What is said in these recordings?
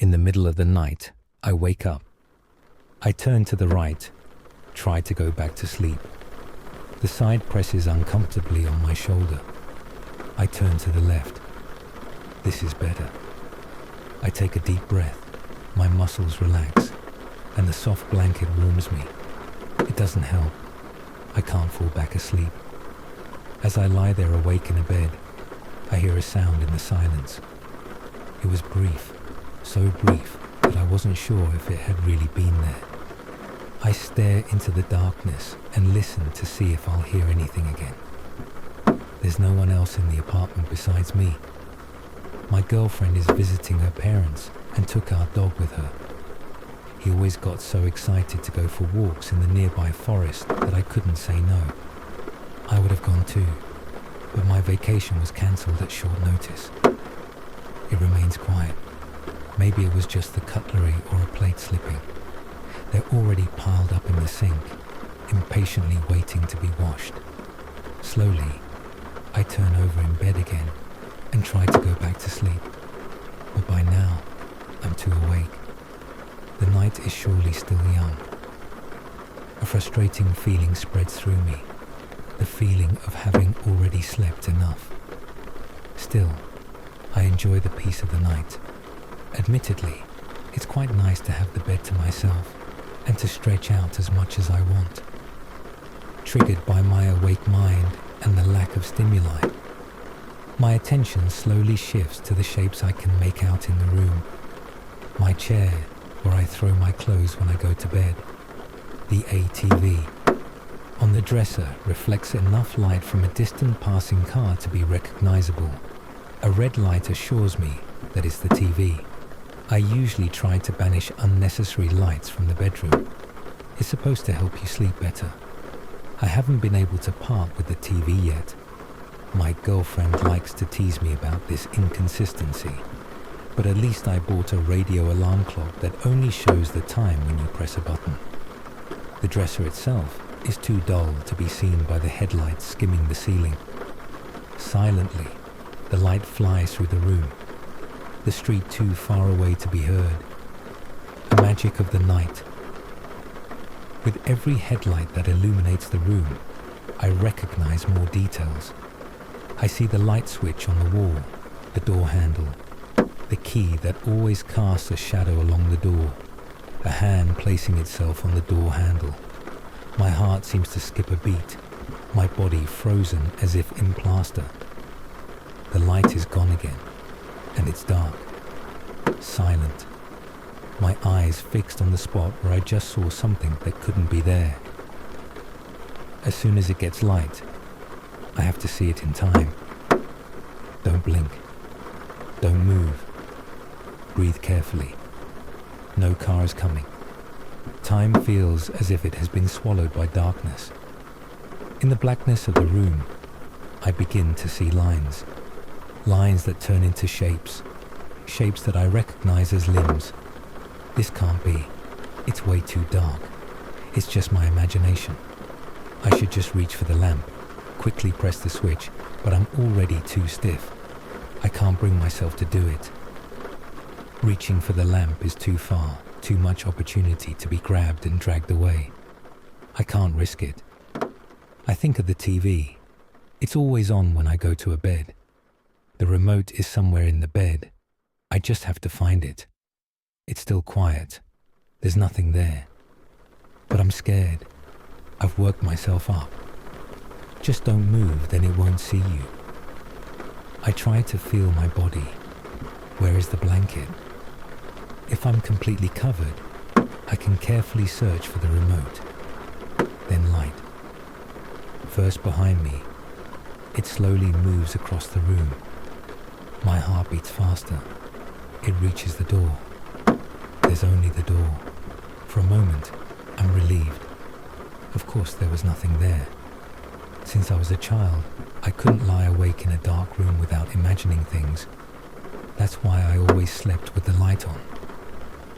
In the middle of the night, I wake up. I turn to the right, try to go back to sleep. The side presses uncomfortably on my shoulder. I turn to the left. This is better. I take a deep breath. My muscles relax, and the soft blanket warms me. It doesn't help. I can't fall back asleep. As I lie there awake in a bed, I hear a sound in the silence. It was brief, so brief that I wasn't sure if it had really been there. I stare into the darkness and listen to see if I'll hear anything again. There's no one else in the apartment besides me. My girlfriend is visiting her parents and took our dog with her. He always got so excited to go for walks in the nearby forest that I couldn't say no. I would have gone too, but my vacation was cancelled at short notice. It remains quiet. Maybe it was just the cutlery or a plate slipping. They're already piled up in the sink, impatiently waiting to be washed. Slowly, I turn over in bed again and try to go back to sleep. But by now, I'm too awake. The night is surely still young. A frustrating feeling spreads through me, the feeling of having already slept enough. Still, I enjoy the peace of the night. Admittedly, it's quite nice to have the bed to myself and to stretch out as much as I want. Triggered by my awake mind and the lack of stimuli, my attention slowly shifts to the shapes I can make out in the room. My chair, where I throw my clothes when I go to bed. The ATV. On the dresser reflects enough light from a distant passing car to be recognizable. A red light assures me that it's the TV. I usually try to banish unnecessary lights from the bedroom. It's supposed to help you sleep better. I haven't been able to part with the TV yet. My girlfriend likes to tease me about this inconsistency, but at least I bought a radio alarm clock that only shows the time when you press a button. The dresser itself is too dull to be seen by the headlights skimming the ceiling. Silently, the light flies through the room, the street too far away to be heard. The magic of the night. With every headlight that illuminates the room, I recognize more details. I see the light switch on the wall, the door handle, the key that always casts a shadow along the door, a hand placing itself on the door handle. My heart seems to skip a beat, my body frozen as if in plaster. The light is gone again, and it's dark, silent. My eyes fixed on the spot where I just saw something that couldn't be there. As soon as it gets light, I have to see it in time. Don't blink. Don't move. Breathe carefully. No car is coming. Time feels as if it has been swallowed by darkness. In the blackness of the room, I begin to see lines. Lines that turn into shapes. Shapes that I recognize as limbs. This can't be. It's way too dark. It's just my imagination. I should just reach for the lamp, quickly press the switch, but I'm already too stiff. I can't bring myself to do it. Reaching for the lamp is too far, too much opportunity to be grabbed and dragged away. I can't risk it. I think of the TV. It's always on when I go to a bed. The remote is somewhere in the bed. I just have to find it. It's still quiet. There's nothing there. But I'm scared. I've worked myself up. Just don't move, then it won't see you. I try to feel my body. Where is the blanket? If I'm completely covered, I can carefully search for the remote. Then light. First behind me, it slowly moves across the room. My heart beats faster. It reaches the door. There's only the door. For a moment, I'm relieved. Of course, there was nothing there. Since I was a child, I couldn't lie awake in a dark room without imagining things. That's why I always slept with the light on.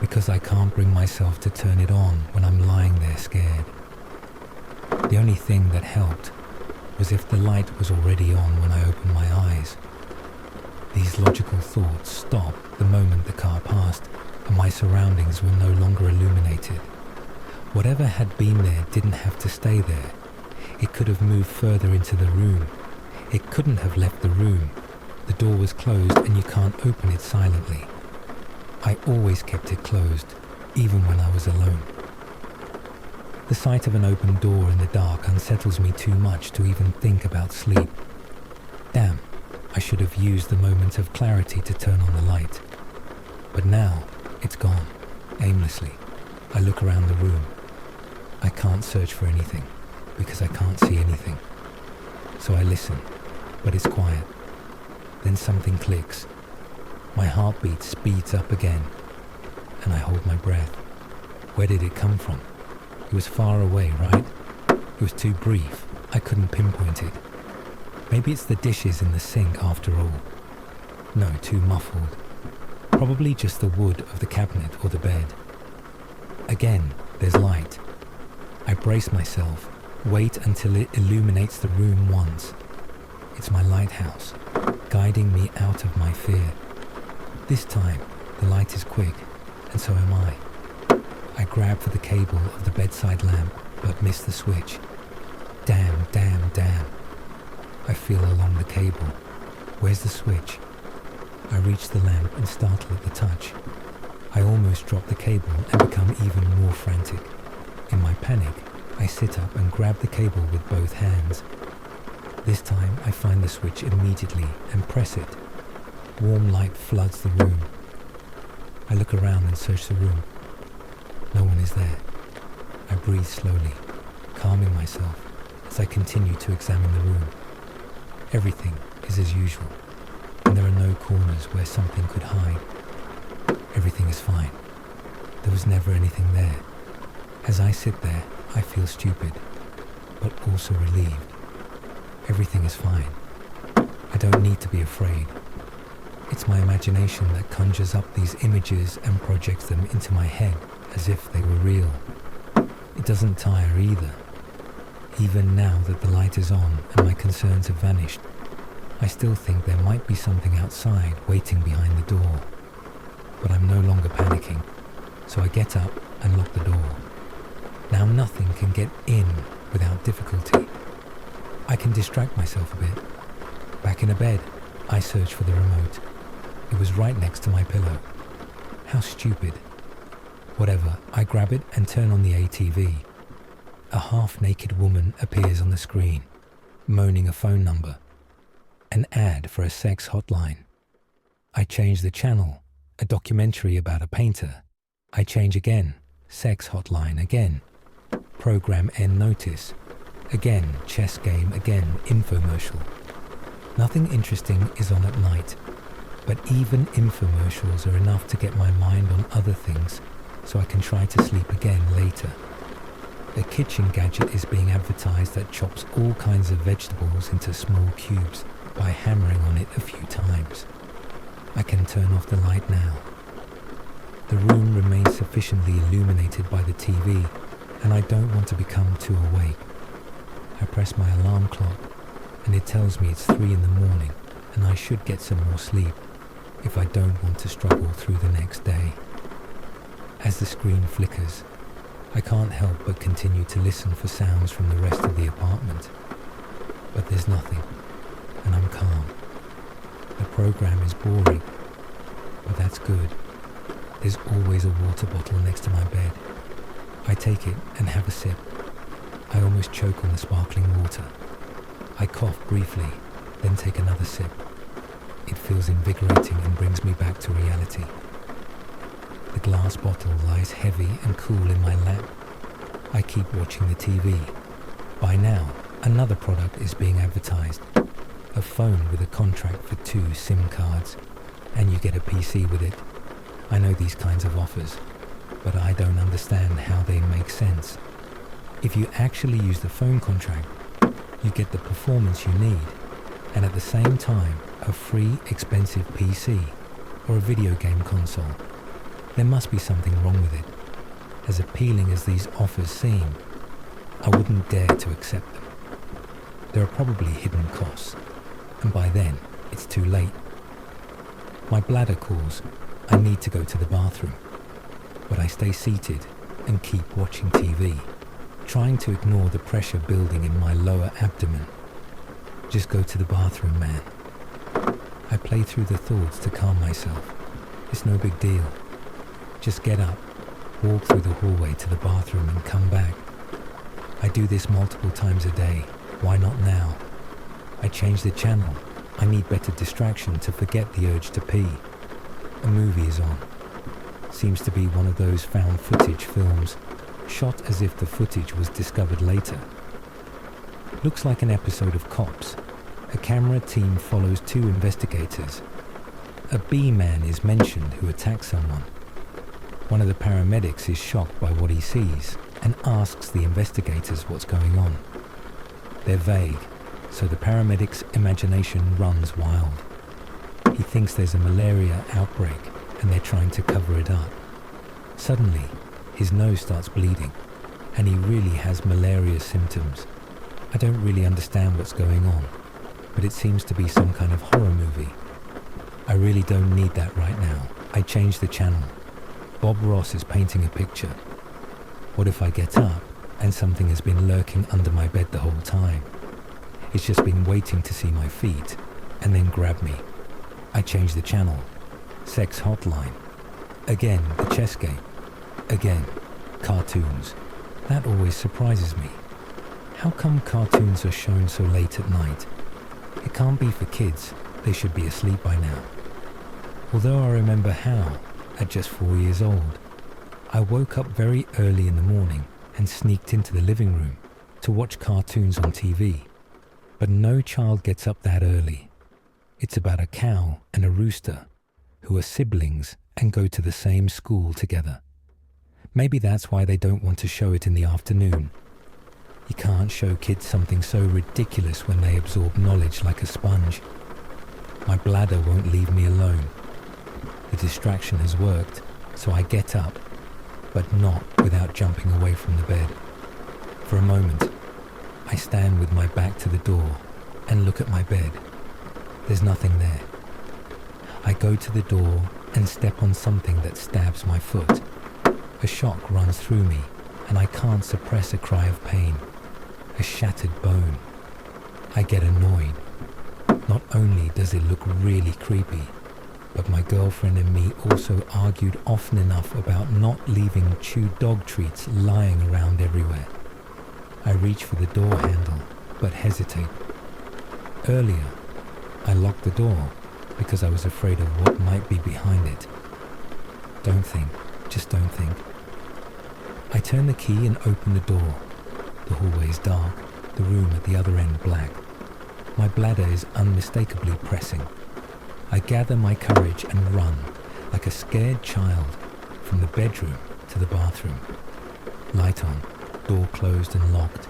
Because I can't bring myself to turn it on when I'm lying there scared. The only thing that helped was if the light was already on when I opened my eyes. These logical thoughts stopped the moment the car passed, and my surroundings were no longer illuminated. Whatever had been there didn't have to stay there. It could have moved further into the room. It couldn't have left the room. The door was closed and you can't open it silently. I always kept it closed, even when I was alone. The sight of an open door in the dark unsettles me too much to even think about sleep. Damn, I should have used the moment of clarity to turn on the light. But now, it's gone, aimlessly. I look around the room. I can't search for anything, because I can't see anything. So I listen, but it's quiet. Then something clicks. My heartbeat speeds up again, and I hold my breath. Where did it come from? It was far away, right? It was too brief. I couldn't pinpoint it. Maybe it's the dishes in the sink after all. No, too muffled. Probably just the wood of the cabinet or the bed. Again, there's light. I brace myself, wait until it illuminates the room once. It's my lighthouse, guiding me out of my fear. This time, the light is quick, and so am I. I grab for the cable of the bedside lamp, but miss the switch. Damn, damn, damn. I feel along the cable. Where's the switch? I reach the lamp and startle at the touch. I almost drop the cable and become even more frantic. In my panic, I sit up and grab the cable with both hands. This time I find the switch immediately and press it. Warm light floods the room. I look around and search the room. No one is there. I breathe slowly, calming myself as I continue to examine the room. Everything is as usual, and there are no corners where something could hide. Everything is fine. There was never anything there. As I sit there, I feel stupid, but also relieved. Everything is fine. I don't need to be afraid. It's my imagination that conjures up these images and projects them into my head as if they were real. It doesn't tire either. Even now that the light is on and my concerns have vanished, I still think there might be something outside waiting behind the door. But I'm no longer panicking, so I get up and lock the door. Now nothing can get in without difficulty. I can distract myself a bit. Back in a bed, I search for the remote. It was right next to my pillow. How stupid. Whatever, I grab it and turn on the ATV. A half-naked woman appears on the screen, moaning a phone number. An ad for a sex hotline. I change the channel, a documentary about a painter. I change again, sex hotline again. Program end notice. Again, chess game, again, infomercial. Nothing interesting is on at night, but even infomercials are enough to get my mind on other things, so I can try to sleep again later. A kitchen gadget is being advertised that chops all kinds of vegetables into small cubes by hammering on it a few times. I can turn off the light now. The room remains sufficiently illuminated by the TV, and I don't want to become too awake. I press my alarm clock, and it tells me it's 3 in the morning, and I should get some more sleep if I don't want to struggle through the next day. As the screen flickers, I can't help but continue to listen for sounds from the rest of the apartment. But there's nothing, and I'm calm. The program is boring, but that's good. There's always a water bottle next to my bed. I take it and have a sip. I almost choke on the sparkling water. I cough briefly, then take another sip. It feels invigorating and brings me back to reality. The glass bottle lies heavy and cool in my lap. I keep watching the TV. By now, another product is being advertised. A phone with a contract for 2 SIM cards, and you get a PC with it. I know these kinds of offers, but I don't understand how they make sense. If you actually use the phone contract, you get the performance you need, and at the same time, a free, expensive PC or a video game console. There must be something wrong with it. As appealing as these offers seem, I wouldn't dare to accept them. There are probably hidden costs, and by then, it's too late. My bladder calls. I need to go to the bathroom. but I stay seated and keep watching TV, trying to ignore the pressure building in my lower abdomen. Just go to the bathroom, man. I play through the thoughts to calm myself. It's no big deal. Just get up, walk through the hallway to the bathroom and come back. I do this multiple times a day. Why not now? I change the channel. I need better distraction to forget the urge to pee. A movie is on. Seems to be one of those found footage films, shot as if the footage was discovered later. Looks like an episode of Cops. A camera team follows two investigators. A B-man is mentioned who attacks someone. One of the paramedics is shocked by what he sees and asks the investigators what's going on. They're vague, so the paramedic's imagination runs wild. He thinks there's a malaria outbreak and they're trying to cover it up. Suddenly, his nose starts bleeding and he really has malaria symptoms. I don't really understand what's going on, but it seems to be some kind of horror movie. I really don't need that right now. I change the channel. Bob Ross is painting a picture. What if I get up and something has been lurking under my bed the whole time? It's just been waiting to see my feet and then grab me. I change the channel. Sex hotline. Again, the chess game. Again, cartoons. That always surprises me. How come cartoons are shown so late at night? It can't be for kids. They should be asleep by now. Although I remember how, at just 4 years old, I woke up very early in the morning and sneaked into the living room to watch cartoons on TV. But no child gets up that early. It's about a cow and a rooster who are siblings and go to the same school together. Maybe that's why they don't want to show it in the afternoon. You can't show kids something so ridiculous when they absorb knowledge like a sponge. My bladder won't leave me alone. The distraction has worked, so I get up, but not without jumping away from the bed. For a moment, I stand with my back to the door and look at my bed. There's nothing there. I go to the door and step on something that stabs my foot. A shock runs through me, and I can't suppress a cry of pain. A shattered bone. I get annoyed. Not only does it look really creepy, but my girlfriend and me also argued often enough about not leaving chewed dog treats lying around everywhere. I reach for the door handle, but hesitate. Earlier, I locked the door because I was afraid of what might be behind it. Don't think, just don't think. I turn the key and open the door. The hallway is dark, the room at the other end black. My bladder is unmistakably pressing. I gather my courage and run, like a scared child, from the bedroom to the bathroom. Light on, door closed and locked.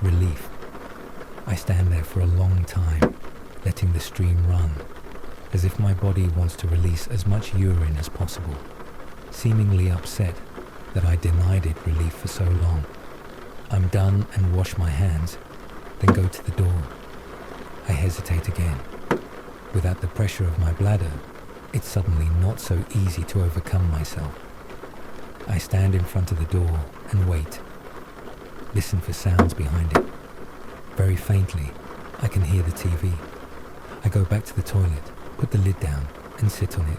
Relief. I stand there for a long time, letting the stream run, as if my body wants to release as much urine as possible, seemingly upset that I denied it relief for so long. I'm done and wash my hands, then go to the door. I hesitate again. Without the pressure of my bladder, it's suddenly not so easy to overcome myself. I stand in front of the door and wait. Listen for sounds behind it. Very faintly, I can hear the TV. I go back to the toilet, put the lid down, and sit on it.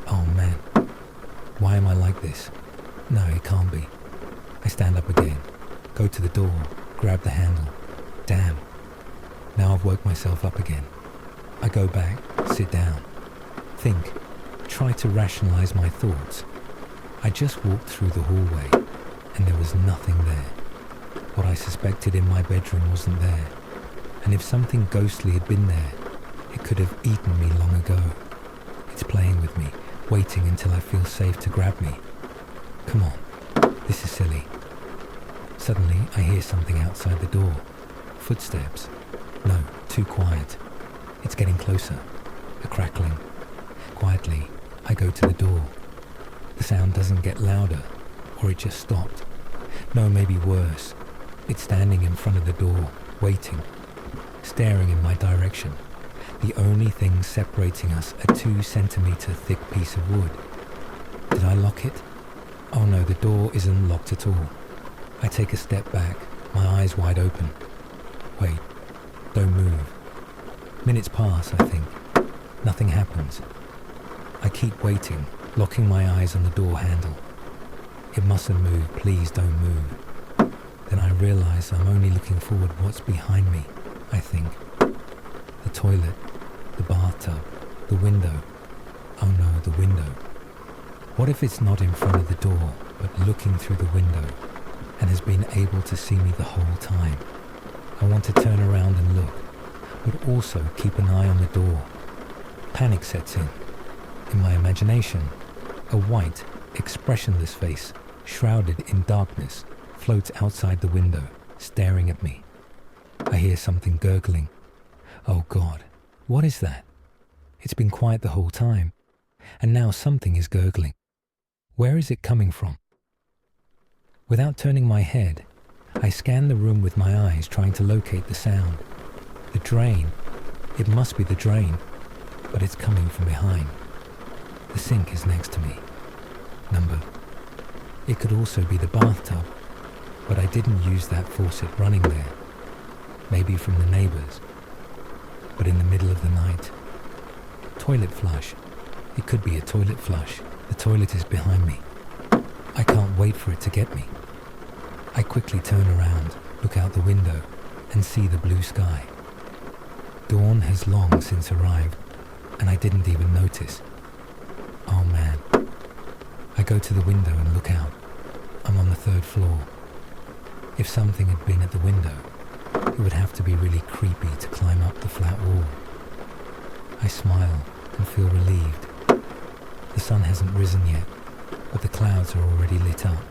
Oh man, why am I like this? No, it can't be. I stand up again, go to the door, grab the handle. Damn. Now I've woke myself up again. I go back, sit down, think, try to rationalize my thoughts. I just walked through the hallway, and there was nothing there. What I suspected in my bedroom wasn't there, and if something ghostly had been there, it could have eaten me long ago. It's playing with me, waiting until I feel safe to grab me. Come on, this is silly. Suddenly, I hear something outside the door. Footsteps. No, too quiet. It's getting closer. A crackling. Quietly, I go to the door. The sound doesn't get louder, or it just stopped. No, maybe worse. It's standing in front of the door, waiting, staring in my direction. The only thing separating us a 2 centimeter thick piece of wood. Did I lock it? Oh no, the door isn't locked at all. I take a step back, my eyes wide open. Wait, don't move. Minutes pass, I think. Nothing happens. I keep waiting, locking my eyes on the door handle. It mustn't move, please don't move. Then I realize I'm only looking forward what's behind me, I think. The toilet, the bathtub, the window. Oh no, the window. What if it's not in front of the door, but looking through the window, and has been able to see me the whole time? I want to turn around and look, but also keep an eye on the door. Panic sets in. In my imagination, a white, expressionless face, shrouded in darkness, floats outside the window, staring at me. I hear something gurgling. Oh God, what is that? It's been quiet the whole time, and now something is gurgling. Where is it coming from? Without turning my head, I scan the room with my eyes, trying to locate the sound. The drain. It must be the drain, but it's coming from behind. The sink is next to me. It could also be the bathtub, but I didn't use that faucet running there. Maybe from the neighbors. But in the middle of the night. Toilet flush. It could be a toilet flush. The toilet is behind me. I can't wait for it to get me. I quickly turn around, look out the window, and see the blue sky. Dawn has long since arrived, and I didn't even notice. Oh man. I go to the window and look out. I'm on the 3rd floor. If something had been at the window, it would have to be really creepy to climb up the flat wall. I smile and feel relieved. The sun hasn't risen yet, but the clouds are already lit up.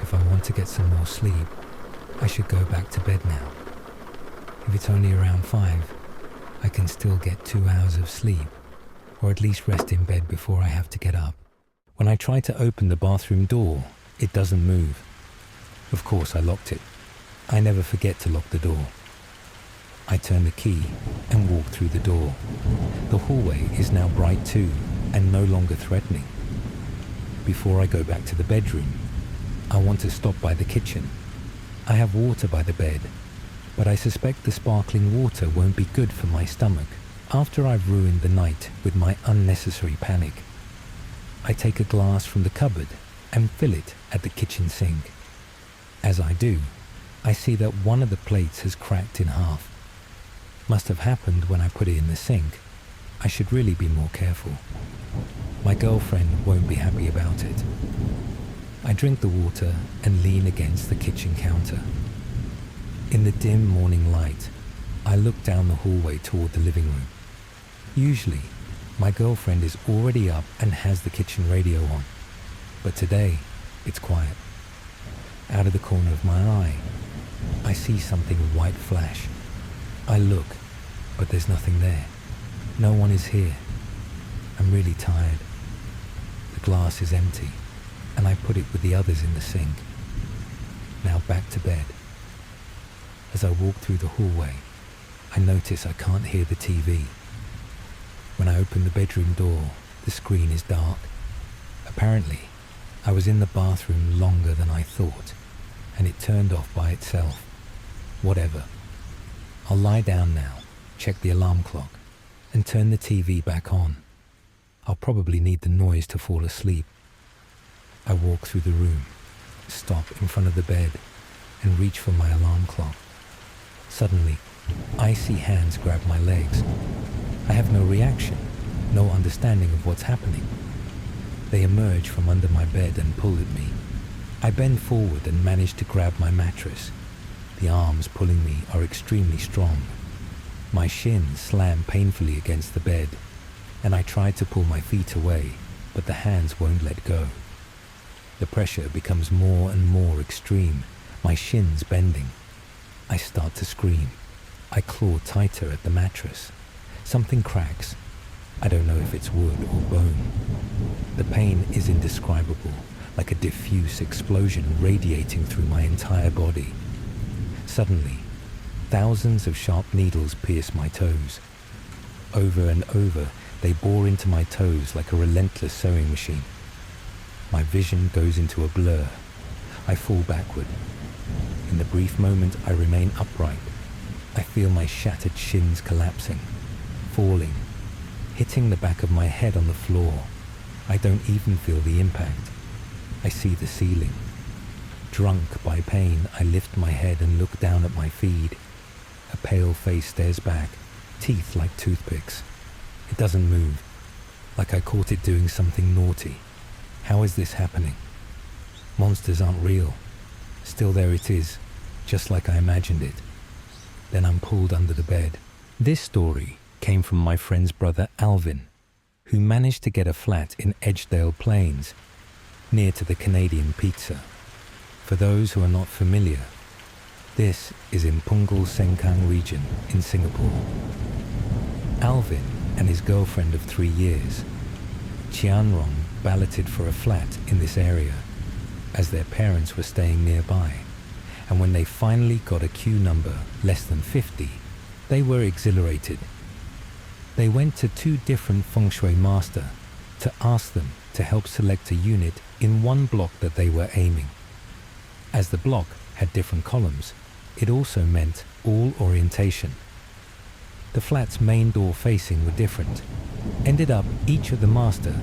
If I want to get some more sleep, I should go back to bed now. If it's only around 5, I can still get 2 hours of sleep, or at least rest in bed before I have to get up. When I try to open the bathroom door, it doesn't move. Of course, I locked it. I never forget to lock the door. I turn the key and walk through the door. The hallway is now bright too, and no longer threatening. Before I go back to the bedroom, I want to stop by the kitchen. I have water by the bed, but I suspect the sparkling water won't be good for my stomach after I've ruined the night with my unnecessary panic. I take a glass from the cupboard and fill it at the kitchen sink. As I do, I see that one of the plates has cracked in half. Must have happened when I put it in the sink. I should really be more careful. My girlfriend won't be happy about it. I drink the water and lean against the kitchen counter. In the dim morning light, I look down the hallway toward the living room. Usually, my girlfriend is already up and has the kitchen radio on, but today, it's quiet. Out of the corner of my eye, I see something white flash. I look, but there's nothing there. No one is here. I'm really tired. The glass is empty, and I put it with the others in the sink. Now back to bed. As I walk through the hallway, I notice I can't hear the TV. When I open the bedroom door, the screen is dark. Apparently, I was in the bathroom longer than I thought, and it turned off by itself. Whatever. I'll lie down now, check the alarm clock, and turn the TV back on. I'll probably need the noise to fall asleep. I walk through the room, stop in front of the bed, and reach for my alarm clock. Suddenly, icy hands grab my legs. I have no reaction, no understanding of what's happening. They emerge from under my bed and pull at me. I bend forward and manage to grab my mattress. The arms pulling me are extremely strong. My shins slam painfully against the bed, and I try to pull my feet away, but the hands won't let go. The pressure becomes more and more extreme, my shins bending. I start to scream. I claw tighter at the mattress. Something cracks. I don't know if it's wood or bone. The pain is indescribable, like a diffuse explosion radiating through my entire body. Suddenly, thousands of sharp needles pierce my toes. Over and over, they bore into my toes like a relentless sewing machine. My vision goes into a blur. I fall backward. In the brief moment I remain upright, I feel my shattered shins collapsing, falling, hitting the back of my head on the floor. I don't even feel the impact. I see the ceiling. Drunk by pain, I lift my head and look down at my feed. A pale face stares back, teeth like toothpicks. It doesn't move, like I caught it doing something naughty. How is this happening? Monsters aren't real. Still there it is, just like I imagined it. Then I'm pulled under the bed. This story came from my friend's brother Alvin, who managed to get a flat in Edgedale Plains, near to the Canadian Pizza. For those who are not familiar, this is in Punggol Sengkang region in Singapore. Alvin and his girlfriend of 3 years, Chianrong, balloted for a flat in this area, as their parents were staying nearby, and when they finally got a queue number less than 50, they were exhilarated. They went to 2 different feng shui masters to ask them to help select a unit in one block that they were aiming. As the block had different columns, it also meant all orientation. The flat's main door facing were different. Ended up each of the master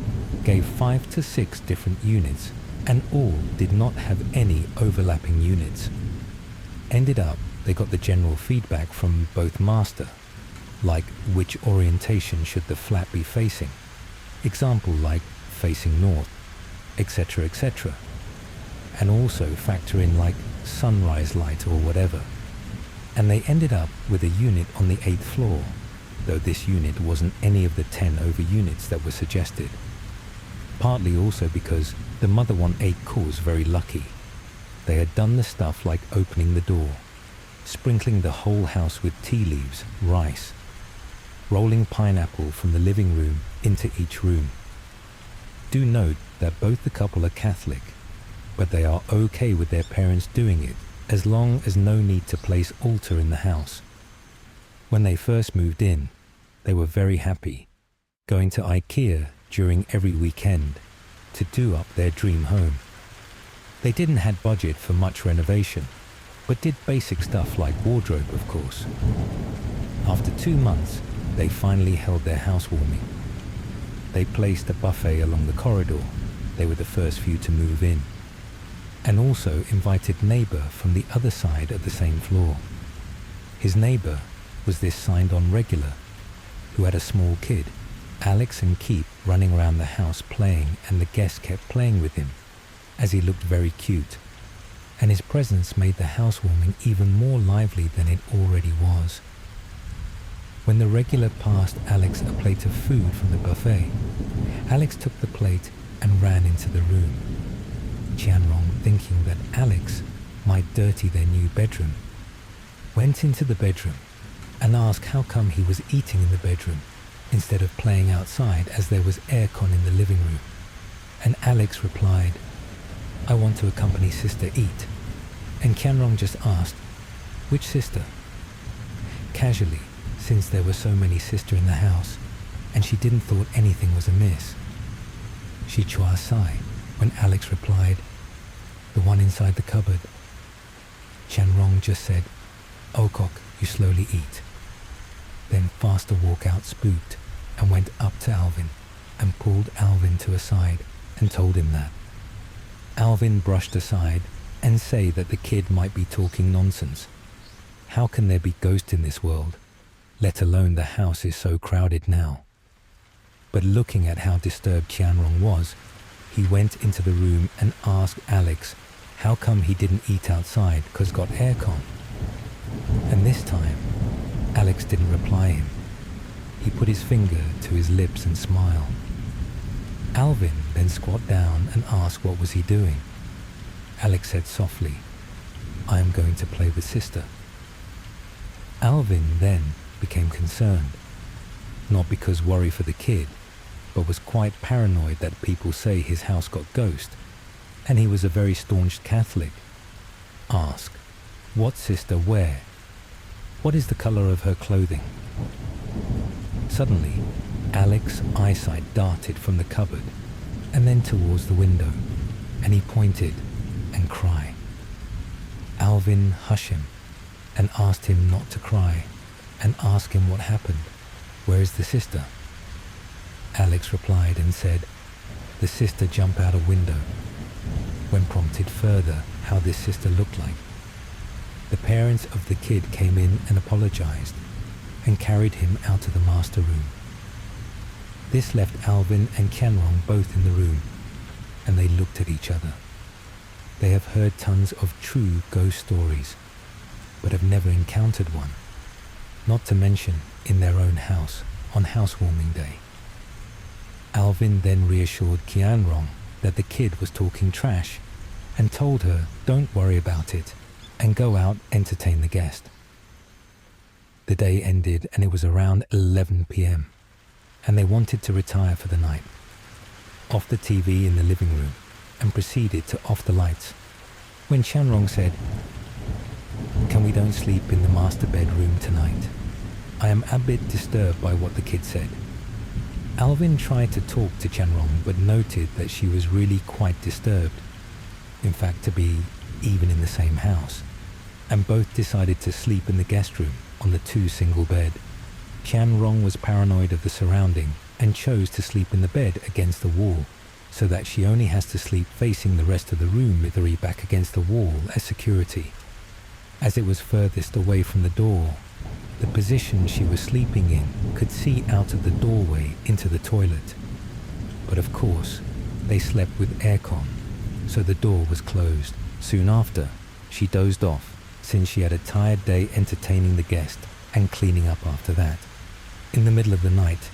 gave 5 to 6 different units, and all did not have any overlapping units. Ended up they got the general feedback from both master, like which orientation should the flat be facing. Example like facing north, etc., etc. And also factor in like sunrise light or whatever. And they ended up with a unit on the 8th floor, though this unit wasn't any of the 10 over units that were suggested. Partly also because the mother 1-8 was very lucky. They had done the stuff like opening the door, sprinkling the whole house with tea leaves, rice, rolling pineapple from the living room into each room. Do note that both the couple are Catholic, but they are okay with their parents doing it as long as no need to place altar in the house. When they first moved in, they were very happy, going to IKEA during every weekend to do up their dream home. They didn't have budget for much renovation, but did basic stuff like wardrobe, of course. After 2 months, they finally held their housewarming. They placed a buffet along the corridor. They were the first few to move in, and also invited neighbor from the other side of the same floor. His neighbor was this signed-on regular who had a small kid, Alex and Keep, running around the house playing, and the guests kept playing with him as he looked very cute, and his presence made the housewarming even more lively than it already was. When the regular passed Alex a plate of food from the buffet, Alex took the plate and ran into the room. Chianrong, thinking that Alex might dirty their new bedroom, went into the bedroom and asked how come he was eating in the bedroom instead of playing outside as there was aircon in the living room. And Alex replied, "I want to accompany sister eat." And Chianrong just asked, "Which sister?" Casually, since there were so many sisters in the house, and she didn't thought anything was amiss. She chua sighed when Alex replied, "The one inside the cupboard." Chianrong just said, "Okok, you slowly eat." Then faster walk out spooked and went up to Alvin and pulled Alvin to a side and told him that. Alvin brushed aside and say that the kid might be talking nonsense. How can there be ghosts in this world, let alone the house is so crowded now? But looking at how disturbed Chianrong was, he went into the room and asked Alex how come he didn't eat outside because got aircon. And this time, Alex didn't reply him. He put his finger to his lips and smiled. Alvin then squat down and asked what was he doing. Alex said softly, "I am going to play with sister." Alvin then became concerned, not because worry for the kid, but was quite paranoid that people say his house got ghost, and he was a very staunch Catholic. Ask, "What sister where? What is the color of her clothing?" Suddenly, Alex's eyesight darted from the cupboard and then towards the window. and he pointed and cried. Alvin hushed him and asked him not to cry and asked him what happened. Where is the sister? Alex replied and said, the sister jumped out a window. When prompted further how this sister looked like, the parents of the kid came in and apologized and carried him out to the master room. This left Alvin and Kianrong both in the room, and they looked at each other. They have heard tons of true ghost stories, but have never encountered one, not to mention in their own house on housewarming day. Alvin then reassured Kianrong that the kid was talking trash and told her don't worry about it and go out entertain the guest. The day ended and it was around 11 p.m. and they wanted to retire for the night. Off the TV in the living room and proceeded to off the lights when Chanrong said, can we don't sleep in the master bedroom tonight? I am a bit disturbed by what the kid said. Alvin tried to talk to Chanrong but noted that she was really quite disturbed, in fact to be even in the same house, and both decided to sleep in the guest room on the 2 single bed. Chanrong was paranoid of the surrounding and chose to sleep in the bed against the wall, so that she only has to sleep facing the rest of the room with her back against the wall as security. As it was furthest away from the door, the position she was sleeping in could see out of the doorway into the toilet. But of course, they slept with aircon, so the door was closed. Soon after, she dozed off since she had a tired day entertaining the guest and cleaning up after that. In the middle of the night,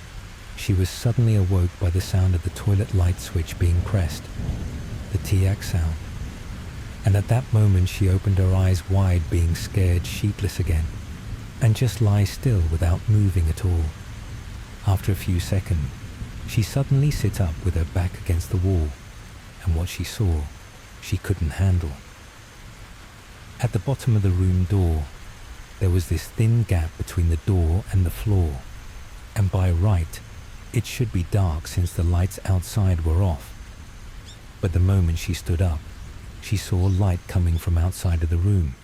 she was suddenly awoke by the sound of the toilet light switch being pressed, the tiak sound. And at that moment she opened her eyes wide, being scared sheetless again, and just lie still without moving at all. After a few seconds, she suddenly sit up with her back against the wall, and what she saw, she couldn't handle. At the bottom of the room door, there was this thin gap between the door and the floor, and by right, it should be dark since the lights outside were off. But the moment she stood up, she saw light coming from outside of the room,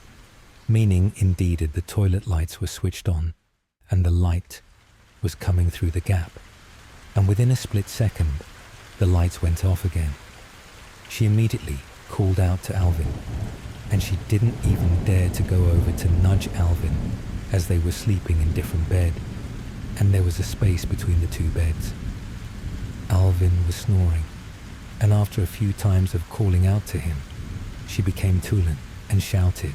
meaning indeed the toilet lights were switched on, and the light was coming through the gap. And within a split second, the lights went off again. She immediately called out to Alvin, and she didn't even dare to go over to nudge Alvin as they were sleeping in different bed, and there was a space between the 2 beds. Alvin was snoring, and after a few times of calling out to him, she became tulant and shouted.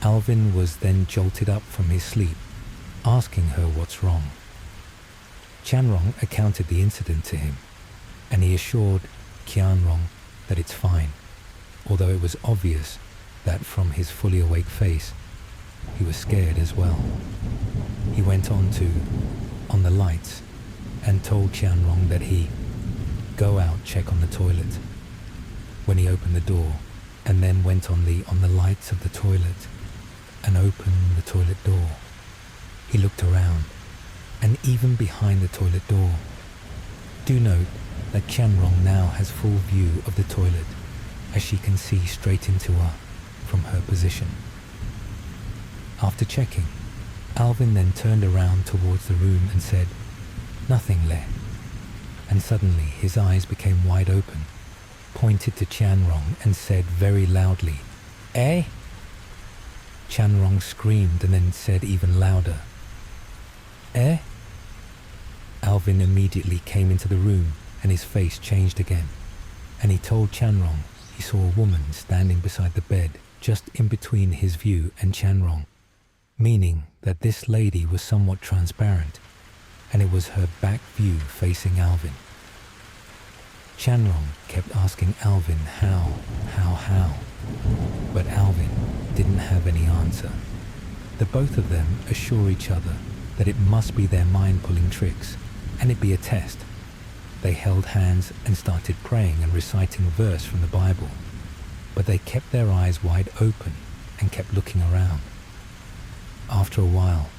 Alvin was then jolted up from his sleep, asking her what's wrong. Chanrong accounted the incident to him, and he assured Kianrong that it's fine, although it was obvious that from his fully awake face, he was scared as well. He went on the lights and told Chanrong that he go out check on the toilet. When he opened the door and then went on the lights of the toilet and opened the toilet door, he looked around and even behind the toilet door. Do note that Chanrong now has full view of the toilet as she can see straight into her from her position. After checking, Alvin then turned around towards the room and said, "Nothing, Le." And suddenly his eyes became wide open, pointed to Chanrong and said very loudly, "Eh?" Chanrong screamed and then said even louder, "Eh?" Alvin immediately came into the room and his face changed again, and he told Chanrong he saw a woman standing beside the bed just in between his view and Chanrong, meaning that this lady was somewhat transparent, and it was her back view facing Alvin. Chanrong kept asking Alvin how, but Alvin didn't have any answer. The both of them assure each other that it must be their mind pulling tricks, and it be a test. They held hands and started praying and reciting a verse from the Bible, but they kept their eyes wide open and kept looking around. After a while,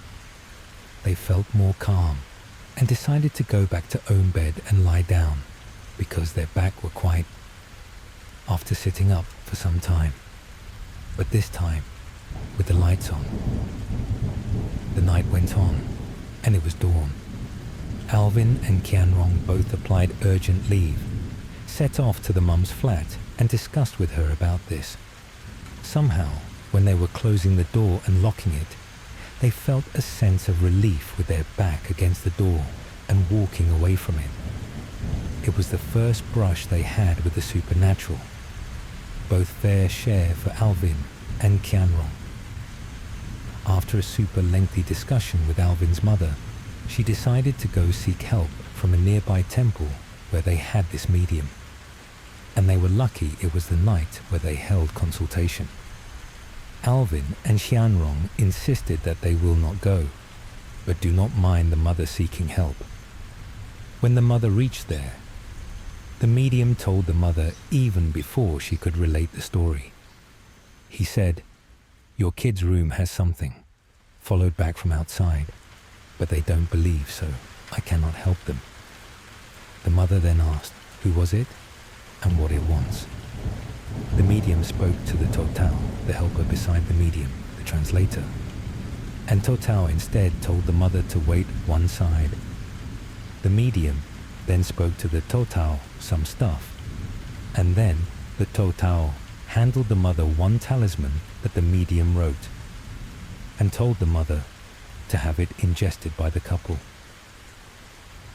they felt more calm and decided to go back to own bed and lie down because their back were quite after sitting up for some time, but this time with the lights on. The night went on, and it was dawn. Alvin and Kianrong both applied urgent leave, set off to the mum's flat and discussed with her about this. Somehow, when they were closing the door and locking it, they felt a sense of relief with their back against the door and walking away from it. It was the first brush they had with the supernatural, both fair share for Alvin and Kianrong. After a super lengthy discussion with Alvin's mother, she decided to go seek help from a nearby temple where they had this medium. And they were lucky it was the night where they held consultation. Alvin and Xianrong insisted that they will not go, but do not mind the mother seeking help. When the mother reached there, the medium told the mother even before she could relate the story. He said, "Your kid's room has something," followed back from outside, "but they don't believe, so I cannot help them." The mother then asked who was it and what it wants. The medium spoke to the Totao, the helper beside the medium, the translator, and Totao instead told the mother to wait one side. The medium then spoke to the Totao some stuff, and then the Totao handed the mother one talisman that the medium wrote, and told the mother to have it ingested by the couple.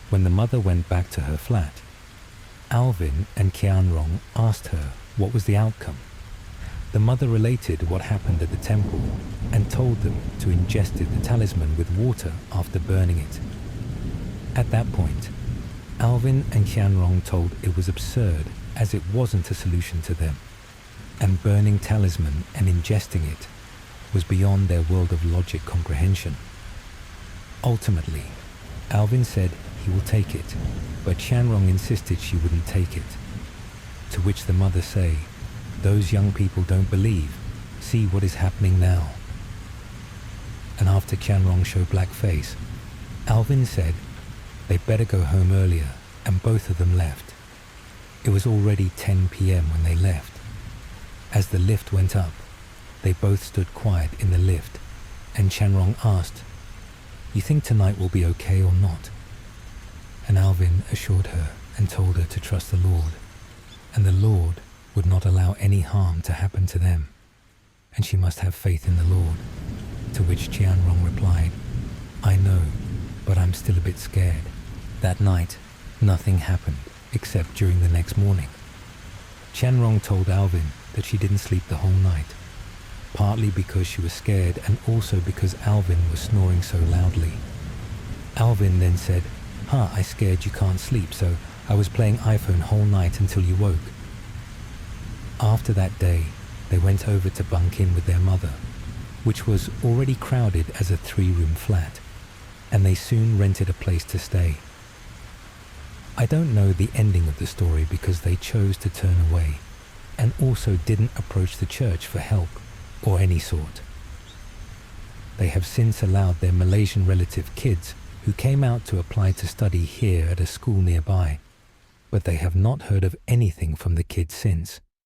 When the mother went back to her flat, Alvin and Kianrong asked her what was the outcome. The mother related what happened at the temple and told them to ingest the talisman with water after burning it. At that point, Alvin and Kianrong told it was absurd as it wasn't a solution to them, and burning talisman and ingesting it was beyond their world of logic comprehension. Ultimately, Alvin said he will take it, but Xianrong insisted she wouldn't take it. To which the mother say, "Those young people don't believe. See what is happening now." And after Qianrong showed black face, Alvin said they better go home earlier, and both of them left. It was already 10 p.m. when they left. As the lift went up, they both stood quiet in the lift, and Qianrong asked, "You think tonight will be okay or not?" And Alvin assured her and told her to trust the Lord, and the Lord would not allow any harm to happen to them, and she must have faith in the Lord. To which Qianrong replied, "I know, but I'm still a bit scared." That night, nothing happened except during the next morning. Qianrong told Alvin that she didn't sleep the whole night, partly because she was scared and also because Alvin was snoring so loudly. Alvin then said, I scared you can't sleep, so I was playing iPhone whole night until you woke." After that day, they went over to bunk in with their mother, which was already crowded as a 3-room flat, and they soon rented a place to stay. I don't know the ending of the story because they chose to turn away, and also didn't approach the church for help or any sort. They have since allowed their Malaysian relative kids who came out to apply to study here at a school nearby, but they have not heard of anything from the kids since.